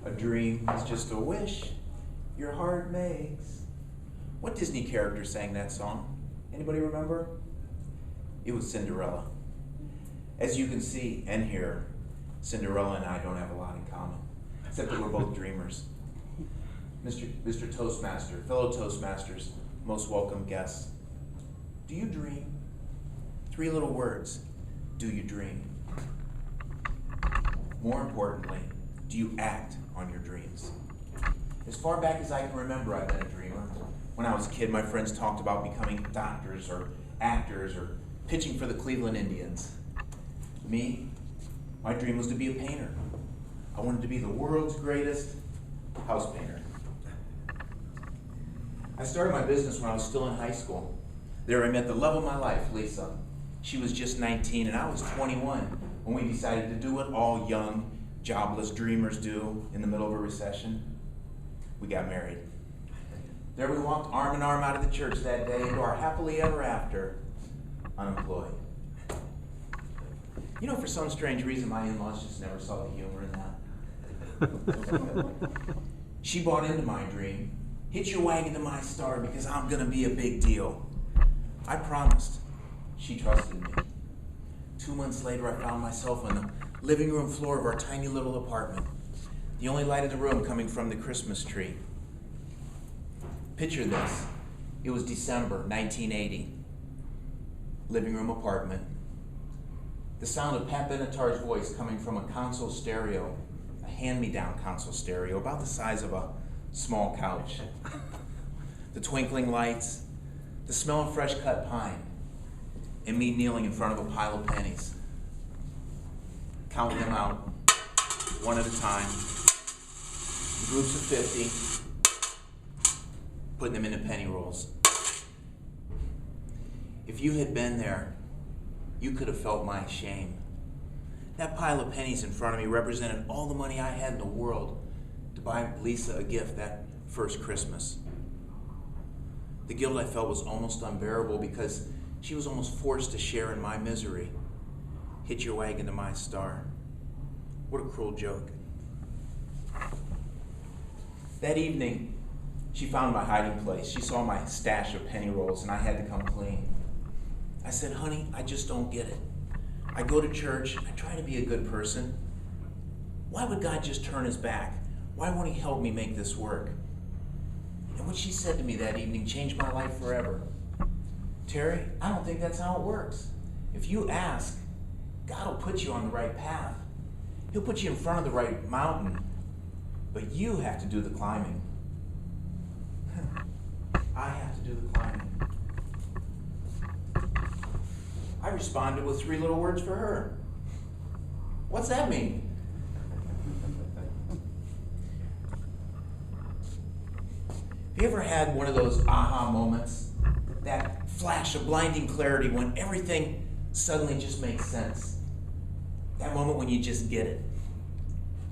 A dream is just a wish your heart makes. What Disney character sang that song? Anybody remember? It was Cinderella. As you can see and hear, Cinderella and I don't have a lot in common, except that we're both dreamers. Mr. Toastmaster, fellow Toastmasters, most welcome guests. Do you dream? 3 little words. Do you dream? More importantly, do you act on your dreams? As far back as I can remember, I've been a dreamer. When I was a kid, my friends talked about becoming doctors or actors or pitching for the Cleveland Indians. Me, my dream was to be a painter. I wanted to be the world's greatest house painter. I started my business when I was still in high school. There I met the love of my life, Lisa. She was just 19 and I was 21 when we decided to do what all young, jobless dreamers do in the middle of a recession. We got married. There we walked arm in arm out of the church that day into our happily ever after, unemployed. You know, for some strange reason, my in-laws just never saw the humor in that. She bought into my dream. Hitch your wagon to my star because I'm going to be a big deal. I promised. She trusted me. 2 months later, I found myself on the living room floor of our tiny little apartment. The only light in the room coming from the Christmas tree. Picture this. It was December 1980. Living room apartment. The sound of Pat Benatar's voice coming from a console stereo, a hand-me-down console stereo, about the size of a small couch. The twinkling lights, the smell of fresh cut pine, and me kneeling in front of a pile of pennies. Counting them out, one at a time, in groups of 50, putting them into penny rolls. If you had been there, you could have felt my shame. That pile of pennies in front of me represented all the money I had in the world to buy Lisa a gift that first Christmas. The guilt I felt was almost unbearable because she was almost forced to share in my misery. Hitch your wagon to my star. What a cruel joke. That evening, she found my hiding place. She saw my stash of penny rolls and I had to come clean. I said, honey, I just don't get it. I go to church, I try to be a good person. Why would God just turn his back? Why won't he help me make this work? And what she said to me that evening changed my life forever. Terry, I don't think that's how it works. If you ask, God will put you on the right path. He'll put you in front of the right mountain, but you have to do the climbing. I have to do the climbing. I responded with 3 little words for her. What's that mean? Have you ever had one of those aha moments? That flash of blinding clarity when everything suddenly just makes sense. That moment when you just get it.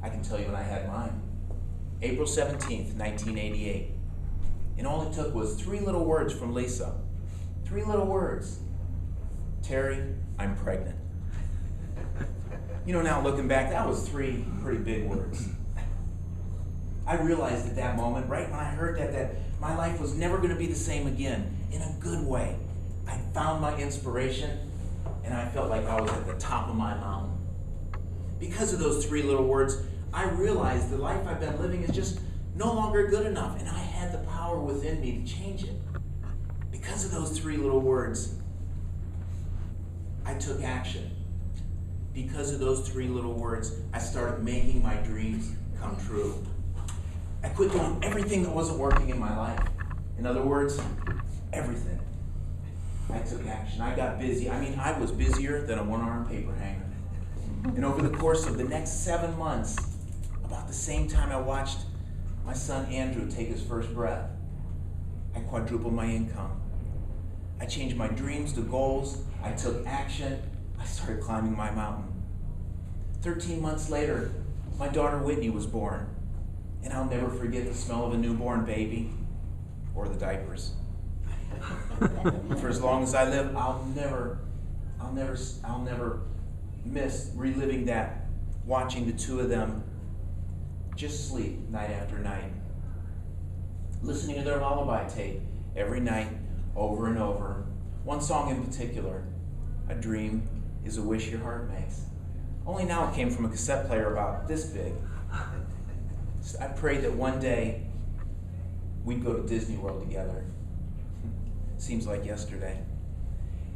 I can tell you when I had mine. April 17th, 1988. And all it took was 3 little words from Lisa. 3 little words. Terry, I'm pregnant. You know, now looking back, that was 3 pretty big words. I realized at that moment, right when I heard that my life was never going to be the same again, in a good way. I found my inspiration, and I felt like I was at the top of my mountain. Because of those 3 little words, I realized the life I've been living is just no longer good enough, and I had the power within me to change it. Because of those 3 little words, I took action. Because of those 3 little words, I started making my dreams come true. I quit doing everything that wasn't working in my life. In other words, everything. I took action. I got busy. I was busier than a 1-armed paper hanger. And over the course of the next 7 months, about the same time I watched my son Andrew take his first breath, I quadrupled my income. I changed my dreams to goals. I took action. I started climbing my mountain. 13 months later, my daughter Whitney was born. And I'll never forget the smell of a newborn baby or the diapers. For as long as I live, I'll never miss reliving that, watching the 2 of them just sleep night after night, listening to their lullaby tape every night, over and over. One song in particular, "A Dream is a Wish Your Heart Makes." Only now it came from a cassette player about this big. I prayed that one day we'd go to Disney World together. Seems like yesterday.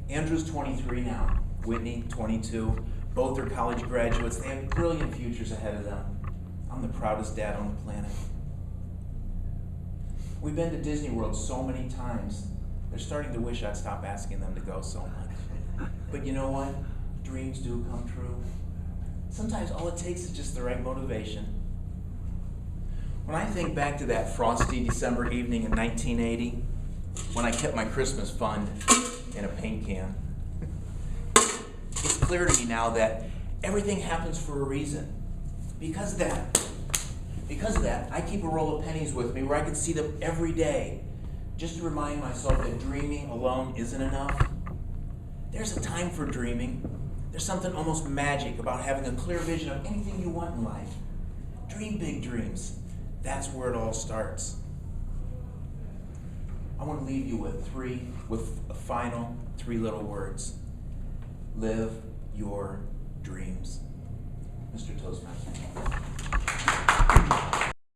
Andrew's 23 now, Whitney, 22. Both are college graduates. They have brilliant futures ahead of them. I'm the proudest dad on the planet. We've been to Disney World so many times, they're starting to wish I'd stop asking them to go so much. But you know what? Dreams do come true. Sometimes all it takes is just the right motivation. When I think back to that frosty December evening in 1980, when I kept my Christmas fund in a paint can, it's clear to me now that everything happens for a reason. Because of that, I keep a roll of pennies with me where I can see them every day, just to remind myself that dreaming alone isn't enough. There's a time for dreaming. There's something almost magic about having a clear vision of anything you want in life. Dream big dreams. That's where it all starts. I want to leave you with a final 3 little words. Live your dreams. Mr. Toastmaster.